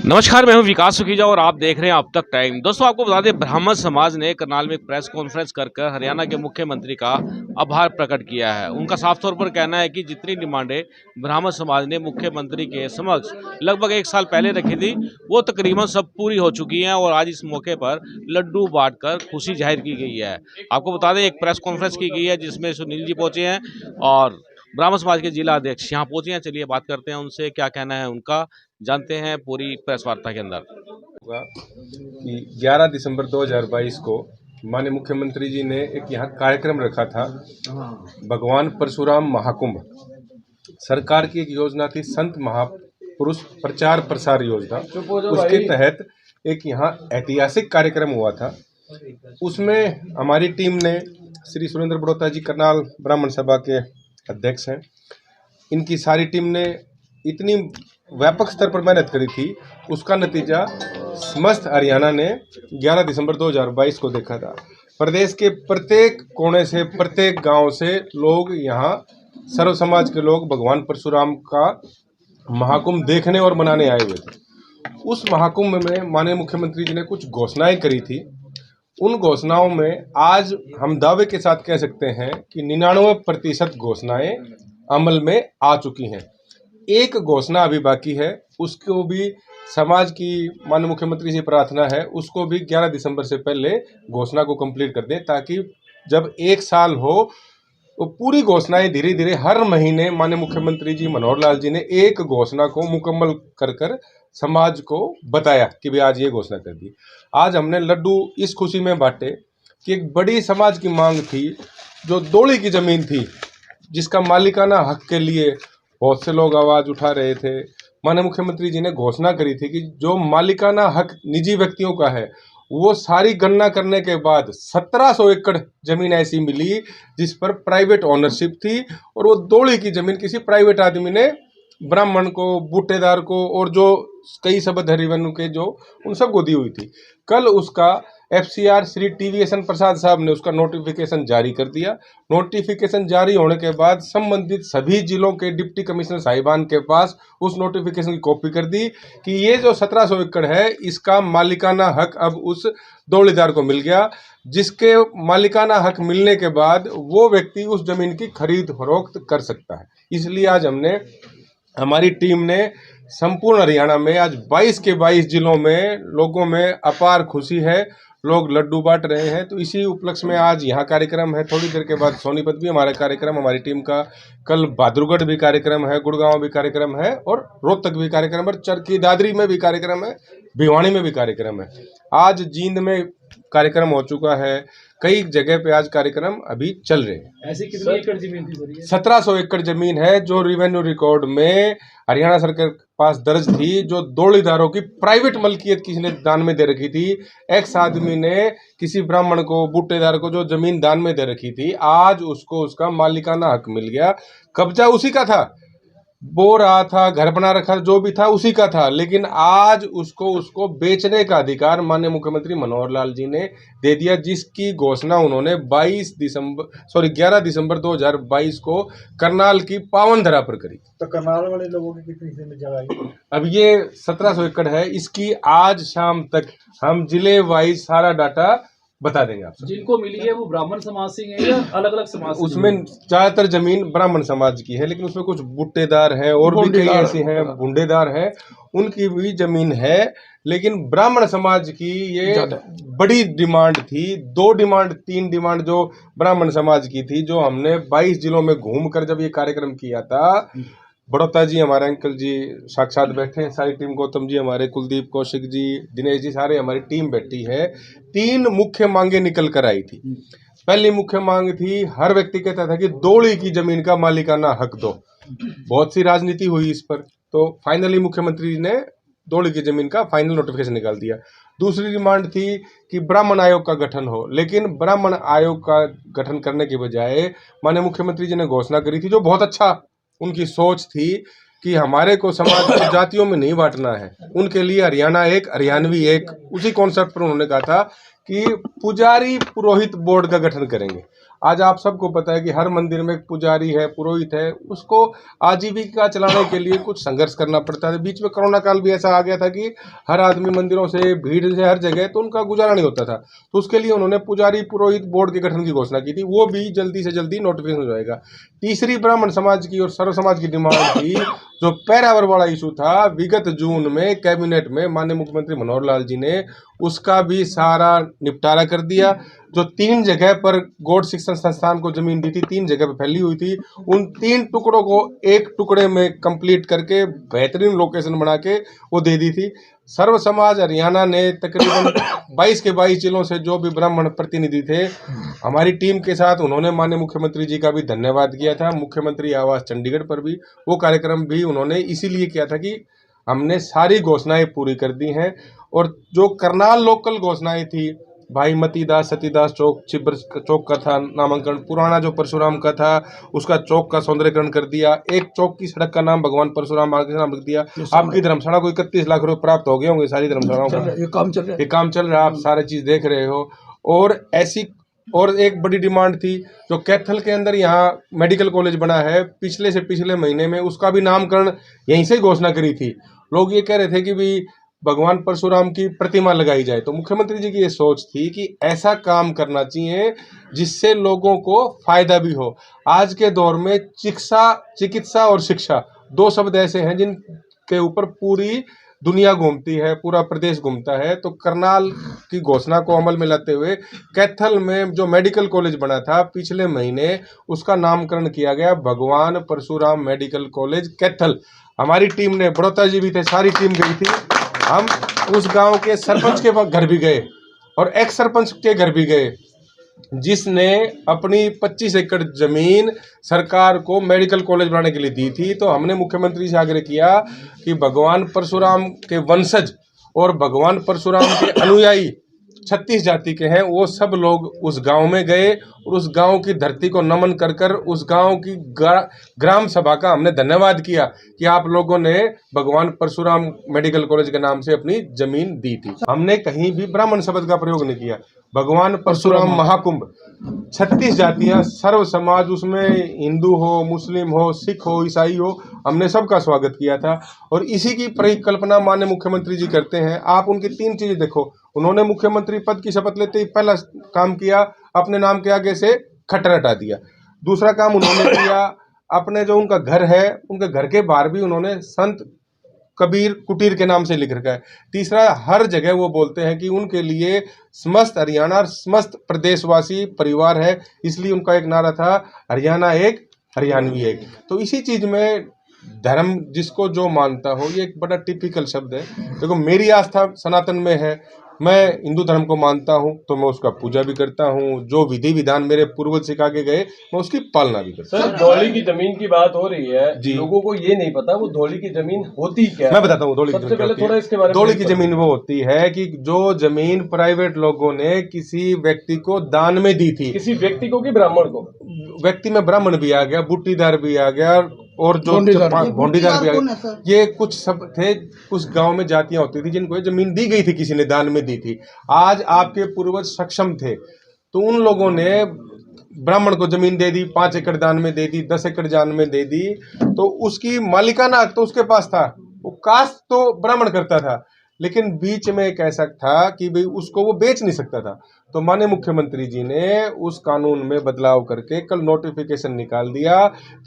नमस्कार, मैं हूं विकास सुखीजा और आप देख रहे हैं अब तक टाइम। दोस्तों, आपको बता दें, ब्राह्मण समाज ने करनाल में एक प्रेस कॉन्फ्रेंस कर हरियाणा के मुख्यमंत्री का आभार प्रकट किया है। उनका साफ तौर पर कहना है कि जितनी डिमांडें ब्राह्मण समाज ने मुख्यमंत्री के समक्ष लगभग 1 साल पहले रखी थी, वो तकरीबन सब पूरी हो चुकी हैं और आज इस मौके पर लड्डू बांटकर खुशी जाहिर की गई है। आपको बता दें, एक प्रेस कॉन्फ्रेंस की गई है जिसमें सुनील जी पहुंचे हैं और ब्राह्मण समाज के जिला अध्यक्ष यहाँ पहुंचे हैं। चलिए बात करते हैं उनसे, क्या कहना है उनका, जानते हैं पूरी प्रेस वार्ता के अंदर। होगा कि 11 दिसंबर 2022 को माननीय मुख्यमंत्री जी ने एक यहाँ कार्यक्रम रखा था, भगवान परशुराम महाकुंभ। सरकार की एक योजना थी संत महापुरुष प्रचार प्रसार योजना। उसके तहत एक यहाँ ऐतिहासिक कार्यक्रम हुआ था। उसमें हमारी टीम ने, श्री सुरेंद्र बड़ौता जी करनाल ब्राह्मण सभा के अध्यक्ष हैं, इनकी सारी टीम ने इतनी व्यापक स्तर पर मेहनत करी थी, उसका नतीजा समस्त हरियाणा ने 11 दिसंबर 2022 को देखा था। प्रदेश के प्रत्येक कोने से, प्रत्येक गांव से लोग यहाँ, सर्व समाज के लोग भगवान परशुराम का महाकुंभ देखने और मनाने आए हुए थे। उस महाकुंभ में माननीय मुख्यमंत्री जी ने कुछ घोषणाएं करी थी। उन घोषणाओं में आज हम दावे के साथ कह सकते हैं कि 99% घोषणाएं अमल में आ चुकी हैं। एक घोषणा अभी बाकी है, उसको भी समाज की माननीय मुख्यमंत्री से प्रार्थना है, उसको भी 11 दिसंबर से पहले घोषणा को कंप्लीट कर दें, ताकि जब 1 साल हो तो पूरी घोषणाएं धीरे धीरे हर महीने माननीय मुख्यमंत्री जी मनोहर लाल जी ने एक घोषणा को मुकम्मल कर समाज को बताया कि भाई आज ये घोषणा कर दी। आज हमने लड्डू इस खुशी में बांटे कि एक बड़ी समाज की मांग थी, जो दोली की जमीन थी, जिसका मालिकाना हक के लिए बहुत से लोग आवाज़ उठा रहे थे। माननीय मुख्यमंत्री जी ने घोषणा करी थी कि जो मालिकाना हक निजी व्यक्तियों का है, वो सारी गणना करने के बाद 1700 एकड़ जमीन ऐसी मिली जिस पर प्राइवेट ओनरशिप थी, और वो दोली की जमीन किसी प्राइवेट आदमी ने ब्राह्मण को, बूटेदार को और जो कई सबद हरिवंश के जो उन सबको दी हुई थी। कल उसका FCR श्री TVSN प्रसाद साहब ने उसका नोटिफिकेशन जारी कर दिया। नोटिफिकेशन जारी होने के बाद संबंधित सभी जिलों के डिप्टी कमिश्नर साहिबान के पास उस नोटिफिकेशन की कॉपी कर दी कि ये जो 1700 एकड़ है, इसका मालिकाना हक अब उस दौड़ीदार को मिल गया, जिसके मालिकाना हक मिलने के बाद वो व्यक्ति उस जमीन की खरीद फरोख्त कर सकता है। इसलिए आज हमारी टीम ने संपूर्ण हरियाणा में आज 22 के 22 जिलों में लोगों में अपार खुशी है, लोग लड्डू बांट रहे हैं। तो इसी उपलक्ष्य में आज यहाँ कार्यक्रम है। थोड़ी देर के बाद सोनीपत भी हमारा कार्यक्रम, हमारी टीम का कल बहादुरगढ़ भी कार्यक्रम है, गुड़गांव भी कार्यक्रम है और रोहतक भी कार्यक्रम है, चरखी दादरी में भी कार्यक्रम है, भिवानी में भी कार्यक्रम है। आज जींद में कार्यक्रम हो चुका है, कई जगह पे आज कार्यक्रम अभी चल रहे हैं। ऐसी कितनी एकड़ जमीन थी सर? 1700 एकड़ जमीन है जो रेवेन्यू रिकॉर्ड में हरियाणा सरकार के पास दर्ज थी, जो दौड़ीदारों की प्राइवेट मलकियत किसी ने दान में दे रखी थी। एक्स आदमी ने किसी ब्राह्मण को, बूटेदार को जो जमीन दान में दे रखी थी, आज उसको उसका मालिकाना हक मिल गया। कब्जा उसी का था, बो रहा था, घर बना रखा, जो भी था उसी का था, लेकिन आज उसको बेचने का अधिकार माननीय मुख्यमंत्री मनोहर लाल जी ने दे दिया, जिसकी घोषणा उन्होंने 11 दिसंबर 2022 को करनाल की पावन धरा पर करी। तो करनाल वाले लोगों की कितनी जमीन जगह आई? अब ये 1700 एकड़ है, इसकी आज शाम तक हम जिले वाइज सारा डाटा बता देंगे आपसे। जिनको मिली है वो ब्राह्मण समाज से है या अलग अलग समाज से? उसमें ज्यादातर जमीन ब्राह्मण समाज की है, लेकिन उसमें कुछ बुट्टेदार हैं और भी कई ऐसे हैं, बुंडेदार हैं, उनकी भी जमीन है। लेकिन ब्राह्मण समाज की ये बड़ी डिमांड थी, 2 डिमांड 3 डिमांड जो ब्राह्मण समाज की थी, जो हमने 22 जिलों में घूमकर जब ये कार्यक्रम किया था। बड़ौता जी, हमारे अंकल जी साक्षात बैठे हैं, सारी टीम, गौतम जी हमारे, कुलदीप, कौशिक जी, दिनेश जी, सारे हमारी टीम बैठी है। 3 मुख्य मांगे निकल कर आई थी। पहली मुख्य मांग थी, हर व्यक्ति कहता था कि दोली की जमीन का मालिकाना हक दो। बहुत सी राजनीति हुई इस पर, तो फाइनली मुख्यमंत्री जी ने दोली की जमीन का फाइनल नोटिफिकेशन निकाल दिया। दूसरी डिमांड थी कि ब्राह्मण आयोग का गठन हो, लेकिन ब्राह्मण आयोग का गठन करने के बजाय माननीय मुख्यमंत्री जी ने घोषणा करी थी, जो बहुत अच्छा उनकी सोच थी कि हमारे को समाज को जातियों में नहीं बांटना है, उनके लिए हरियाणा एक, हरियाणवी एक, उसी कॉन्सेप्ट पर उन्होंने कहा था कि पुजारी पुरोहित बोर्ड का गठन करेंगे। आज आप सबको पता है कि हर मंदिर में एक पुजारी है, पुरोहित है, उसको आजीविका चलाने के लिए कुछ संघर्ष करना पड़ता है। बीच में कोरोना काल भी ऐसा आ गया था कि हर आदमी मंदिरों से, भीड़ से हर जगह, तो उनका गुजारा नहीं होता था। तो उसके लिए उन्होंने पुजारी पुरोहित बोर्ड के गठन की घोषणा की थी, वो भी जल्दी से जल्दी नोटिफिकेशन हो जाएगा। तीसरी ब्राह्मण समाज की और सर्व समाज की डिमांड थी, जो पैरावर वाला इशू था, विगत जून में कैबिनेट में माननीय मुख्यमंत्री मनोहर लाल जी ने उसका भी सारा निपटारा कर दिया। जो 3 जगह पर गौड़ शिक्षण संस्थान को जमीन दी थी, 3 जगह पर फैली हुई थी, उन 3 टुकड़ों को एक टुकड़े में कंप्लीट करके बेहतरीन लोकेशन बना के वो दे दी थी। सर्व समाज हरियाणा ने तकरीबन 22 के 22 जिलों से जो भी ब्राह्मण प्रतिनिधि थे, हमारी टीम के साथ उन्होंने माननीय मुख्यमंत्री जी का भी धन्यवाद किया था। मुख्यमंत्री आवास चंडीगढ़ पर भी वो कार्यक्रम भी उन्होंने इसीलिए किया था कि हमने सारी घोषणाएं पूरी कर दी हैं। और जो करनाल लोकल घोषणाएं थी, भाई मतीदास सतीदास चौक, छिब्र चौक का था नामांकन, पुराना जो परशुराम का था उसका चौक का सौंदर्यकरण कर दिया, एक चौक की सड़क का नाम भगवान परशुराम मार्ग के नाम रख दिया। आपकी धर्मशाला को 31 लाख रुपए प्राप्त हो गए होंगे, सारी धर्मशालाओं का ये काम चल रहा है, आप सारी चीज देख रहे हो। और ऐसी और एक बड़ी डिमांड थी, जो कैथल के अंदर यहाँ मेडिकल कॉलेज बना है, पिछले से पिछले महीने में उसका भी नामकरण यहीं से घोषणा करी थी। लोग ये कह रहे थे कि भी भगवान परशुराम की प्रतिमा लगाई जाए, तो मुख्यमंत्री जी की ये सोच थी कि ऐसा काम करना चाहिए जिससे लोगों को फायदा भी हो। आज के दौर में चिकित्सा और शिक्षा 2 शब्द ऐसे हैं जिनके ऊपर पूरी दुनिया घूमती है, पूरा प्रदेश घूमता है। तो करनाल की घोषणा को अमल में लाते हुए कैथल में जो मेडिकल कॉलेज बना था, पिछले महीने उसका नामकरण किया गया भगवान परशुराम मेडिकल कॉलेज कैथल। हमारी टीम ने, बड़ौता जी भी थे, सारी टीम गई थी। हम उस गांव के सरपंच के घर भी गए और एक्स सरपंच के घर भी गए, जिसने अपनी 25 एकड़ जमीन सरकार को मेडिकल कॉलेज बनाने के लिए दी थी। तो हमने मुख्यमंत्री से आग्रह किया कि भगवान परशुराम के वंशज और भगवान परशुराम के अनुयायी 36 जाति के हैं, वो सब लोग उस गांव में गए और उस गांव की धरती को नमन कर कर उस गांव की ग्राम सभा का हमने धन्यवाद किया कि आप लोगों ने भगवान परशुराम मेडिकल कॉलेज के नाम से अपनी जमीन दी थी। हमने कहीं भी ब्राह्मण शब्द का प्रयोग नहीं किया। भगवान परशुराम महाकुंभ, 36 जातियां, सर्व समाज, उसमें हिंदू हो, मुस्लिम हो, सिख हो, ईसाई हो, हमने सबका स्वागत किया था। और इसी की परिकल्पना माननीय मुख्यमंत्री जी करते हैं। आप उनकी 3 चीजें देखो। उन्होंने मुख्यमंत्री पद की शपथ लेते ही पहला काम किया, अपने नाम के आगे से खट्टर हटा दिया। दूसरा काम उन्होंने किया, अपने जो उनका घर है, उनके घर के बाहर भी उन्होंने संत कबीर कुटीर के नाम से लिख रखा है। तीसरा, हर जगह वो बोलते हैं कि उनके लिए समस्त हरियाणा और समस्त प्रदेशवासी परिवार है, इसलिए उनका एक नारा था, हरियाणा एक, हरियाणवी एक। तो इसी चीज में धर्म जिसको जो मानता हो, ये एक बड़ा टिपिकल शब्द है। देखो, मेरी आस्था सनातन में है, मैं हिंदू धर्म को मानता हूँ, तो मैं उसका पूजा भी करता हूँ। जो विधि विधान मेरे पूर्वज सिखा के गए, मैं उसकी पालना भी करता हूँ। सर, धौली की जमीन की बात हो रही है जी, लोगों को ये नहीं पता वो धौली की जमीन होती क्या है। मैं बताता हूँ। सबसे पहले थोड़ा इसके बारे में। धौली की जमीन वो होती है कि जो जमीन प्राइवेट लोगों ने किसी व्यक्ति को दान में दी थी। किसी व्यक्ति को कि ब्राह्मण को? व्यक्ति में ब्राह्मण भी आ गया, बुट्टीदार भी आ गया, और जो भोंडीदार भी आ गया। ये कुछ सब थे, उस गांव में जातियां होती थी जिनको जमीन दी गई थी, किसी ने दान में दी थी। आज आपके पूर्वज सक्षम थे, तो उन लोगों ने ब्राह्मण को जमीन दे दी, 5 एकड़ दान में दे दी, 10 एकड़ दान में दे दी, तो उसकी मालिकाना हक तो उसके पास था। वो कास्ट तो ब्राह्मण करता था, लेकिन बीच में एक ऐसा था कि भाई उसको वो बेच नहीं सकता था। तो माननीय मुख्यमंत्री जी ने उस कानून में बदलाव करके कल नोटिफिकेशन निकाल दिया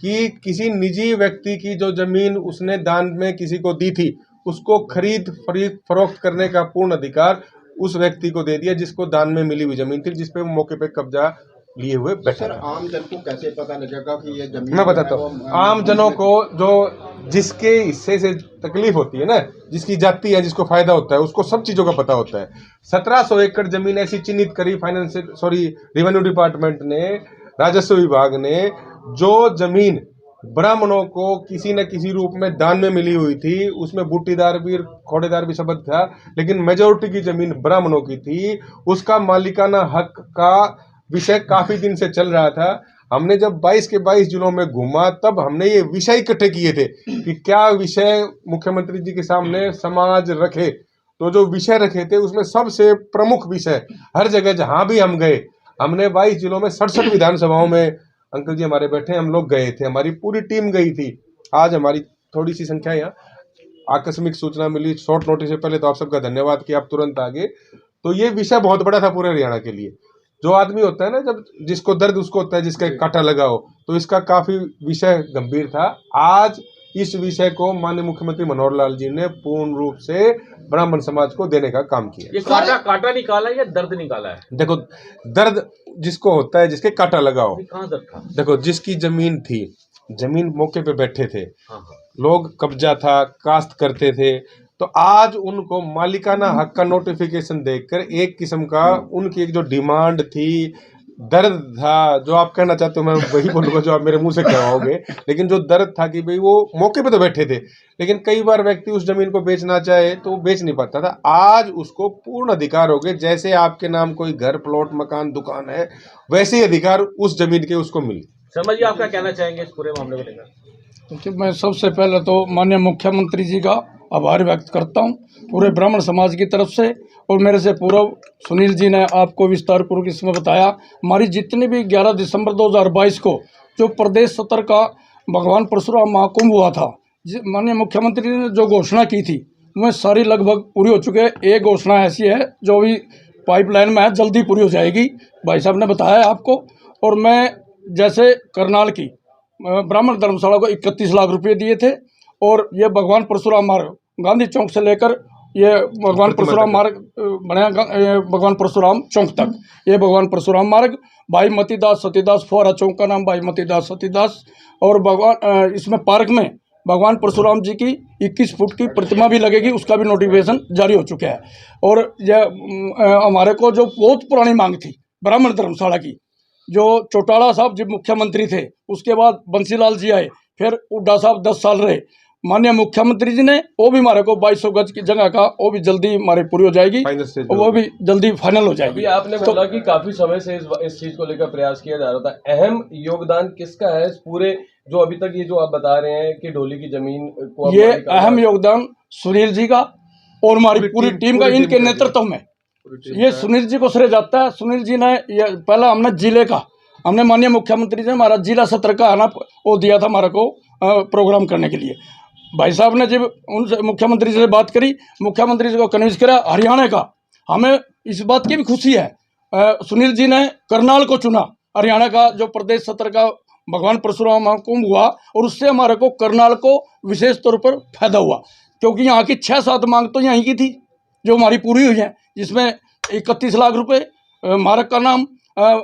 कि किसी निजी व्यक्ति की जो जमीन उसने दान में किसी को दी थी, उसको खरीद फरोख्त करने का पूर्ण अधिकार उस व्यक्ति को दे दिया जिसको दान में मिली हुई जमीन थी, जिसपे वो मौके पे कब्जा लिए हुए बैठे। आम जन को कैसे पता लगेगा कि ये जमीन? मैं बताता हूँ। आम जनों को, जो जिसके हिस्से से तकलीफ होती है ना, जिसकी जाति है, जिसको फायदा होता है, उसको सब चीजों का पता होता है। 1700 एकड़ जमीन ऐसी चिन्हित करी रेवेन्यू डिपार्टमेंट ने, राजस्व विभाग ने। जो जमीन ब्राह्मणों को किसी न किसी रूप में दान में मिली हुई थी, उसमें बूटीदार भी, खोड़ेदार भी शब्द था, लेकिन मेजोरिटी की जमीन ब्राह्मणों की थी। उसका मालिकाना हक का विषय काफी दिन से चल रहा था। हमने जब 22 के 22 जिलों में घूमा, तब हमने ये विषय इकट्ठे किए थे कि क्या विषय मुख्यमंत्री जी के सामने समाज रखे। तो जो विषय रखे थे, उसमें सबसे प्रमुख विषय, हर जगह जहां भी हम गए, हमने 22 जिलों में 67 विधानसभाओं में, अंकल जी हमारे बैठे हम लोग गए थे, हमारी पूरी टीम गई थी। आज हमारी थोड़ी सी संख्या यहाँ, आकस्मिक सूचना मिली शॉर्ट नोटिस से पहले, तो आप सबका धन्यवाद कि आप तुरंत आ गए। तो ये विषय बहुत बड़ा था पूरे हरियाणा के लिए। जो आदमी होता है ना, जब जिसको दर्द उसको होता है जिसका कांटा लगा हो, तो इसका काफी विषय गंभीर था। आज इस विषय को माननीय मुख्यमंत्री मनोहर लाल जी ने पूर्ण रूप से ब्राह्मण समाज को देने का काम किया। ये कांटा निकाला है या दर्द निकाला है? देखो, दर्द जिसको होता है जिसके कांटा लगा हो। कहाँ दर्द था? देखो, जिसकी जमीन थी, जमीन मौके पे बैठे थे, हाँ। लोग कब्जा था, काश्त करते थे, तो आज उनको मालिकाना हक का नोटिफिकेशन देखकर एक किस्म का उनकी एक जो डिमांड थी, दर्द था, जो आप कहना चाहते हो मैं वही बोलूँगा जो आप मेरे मुंह से कहवाओगे, लेकिन जो दर्द था कि भाई वो मौके पे तो बैठे थे, लेकिन कई बार व्यक्ति उस जमीन को बेचना चाहे तो वो बेच नहीं पाता था। आज उसको पूर्ण अधिकार हो गए। जैसे आपके नाम कोई घर, प्लॉट, मकान, दुकान है, वैसे ही अधिकार उस जमीन के उसको मिले। शर्मा जी, आप क्या कहना चाहेंगे इस पूरे मामले को लेकर? क्योंकि मैं सबसे पहले तो माननीय मुख्यमंत्री जी का आभार व्यक्त करता हूं पूरे ब्राह्मण समाज की तरफ से, और मेरे से पूर्व सुनील जी ने आपको विस्तार पूर्वक इसमें बताया। हमारी जितनी भी 11 दिसंबर 2022 को जो प्रदेश सत्र का भगवान परशुराम महाकुंभ हुआ था, माननीय मुख्यमंत्री ने जो घोषणा की थी वह सारी लगभग पूरी हो चुकी है। एक घोषणा ऐसी है जो भी पाइपलाइन में है, जल्दी पूरी हो जाएगी, भाई साहब ने बताया आपको। और मैं जैसे करनाल की ब्राह्मण धर्मशाला को 31 लाख रुपए दिए थे, और ये भगवान परशुराम मार्ग गांधी चौक से लेकर ये भगवान परशुराम मार्ग बनेगा, भगवान परशुराम चौक तक, ये भगवान परशुराम मार्ग, भाई मतीदास सतीदास, फुहारा चौक का नाम भाई मतीदास सतीदास। और भगवान इसमें पार्क में भगवान परशुराम जी की 21 फुट की प्रतिमा भी लगेगी, उसका भी नोटिफिकेशन जारी हो चुका है। और यह हमारे को जो बहुत पुरानी मांग थी ब्राह्मण धर्मशाला की, जो चौटाला साहब जब मुख्यमंत्री थे, उसके बाद बंसीलाल जी आए, फिर हुड्डा साहब 10 साल रहे, माननीय मुख्यमंत्री जी ने वो भी हमारे को 2200 गज की जगह का वो भी जल्दी हमारी पूरी हो जाएगी, वो भी जल्दी फाइनल हो जाएगी। आपने बोला कि काफी समय से इस चीज को लेकर प्रयास किया जा रहा था। अहम योगदान किसका है इस पूरे, जो अभी तक ये जो आप बता रहे हैं कि ढोली की जमीन को, ये अहम योगदान सुनील जी का और हमारी पूरी टीम का, इनके नेतृत्व में ये सुनील जी को श्रेय जाता है। सुनील जी ने ये पहला हमने जिले का, हमने माननीय मुख्यमंत्री जी ने हमारा जिला सत्र का आना वो दिया था हमारे को प्रोग्राम करने के लिए। भाई साहब ने जब उनसे मुख्यमंत्री जी से बात करी, मुख्यमंत्री जी को कन्विंस करा हरियाणा का। हमें इस बात की भी खुशी है, सुनील जी ने करनाल को चुना, हरियाणा का जो प्रदेश सत्र का भगवान परशुराम महाकुंभ हुआ, और उससे हमारे को करनाल को विशेष तौर पर फायदा हुआ, क्योंकि यहाँ की 6-7 मांग तो यहीं की थी जो हमारी पूरी हुई है, जिसमें 31 लाख रुपए, मार्ग का नाम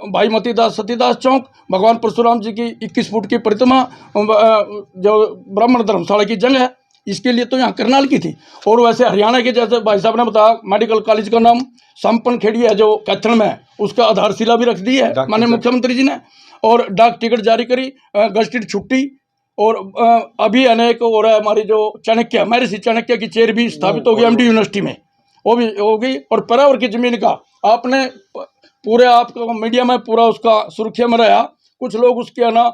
भाई मतीदास सतीदास चौक, भगवान परशुराम जी की 21 फुट की प्रतिमा, जो ब्राह्मण धर्मशाला की जंग है, इसके लिए तो यहाँ करनाल की थी। और वैसे हरियाणा के जैसे भाई साहब ने बताया, मेडिकल कॉलेज का नाम संपन्न खेड़ी है जो कैथल में है, उसका आधारशिला भी रख दी है माननीय मुख्यमंत्री जी ने, और डाक टिकट जारी करी, गजटेड छुट्टी, और अभी अनेक हो रहा है। हमारी जो चाणक्य महर्षि चाणक्य की चेयर भी स्थापित हो गई MD यूनिवर्सिटी में, वो भी हो गई। और परावर की जमीन का आपने पूरे आपका मीडिया में पूरा उसका सुर्खिया में रहा, कुछ लोग उसके है ना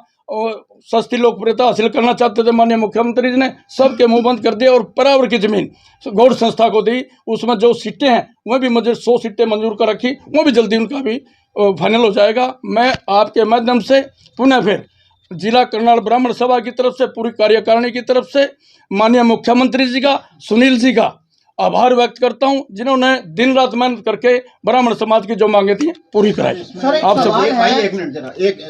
सस्ती लोकप्रियता हासिल करना चाहते थे, माननीय मुख्यमंत्री जी ने सबके मुंह बंद कर दिए और परावर की जमीन गौड़ संस्था को दी। उसमें जो सीटें हैं वह भी मुझे 100 सीटें मंजूर कर रखी, वो भी जल्दी उनका भी फाइनल हो जाएगा। मैं आपके माध्यम से पुनः फिर जिला करनाल ब्राह्मण सभा की तरफ से, पूरी कार्यकारिणी की तरफ से माननीय मुख्यमंत्री जी का, सुनील जी का आभार व्यक्त करता हूं, जिन्होंने दिन रात मेहनत करके ब्राह्मण समाज की जो मांगे थी पूरी कराई। आप सब एक मिनट जरा एक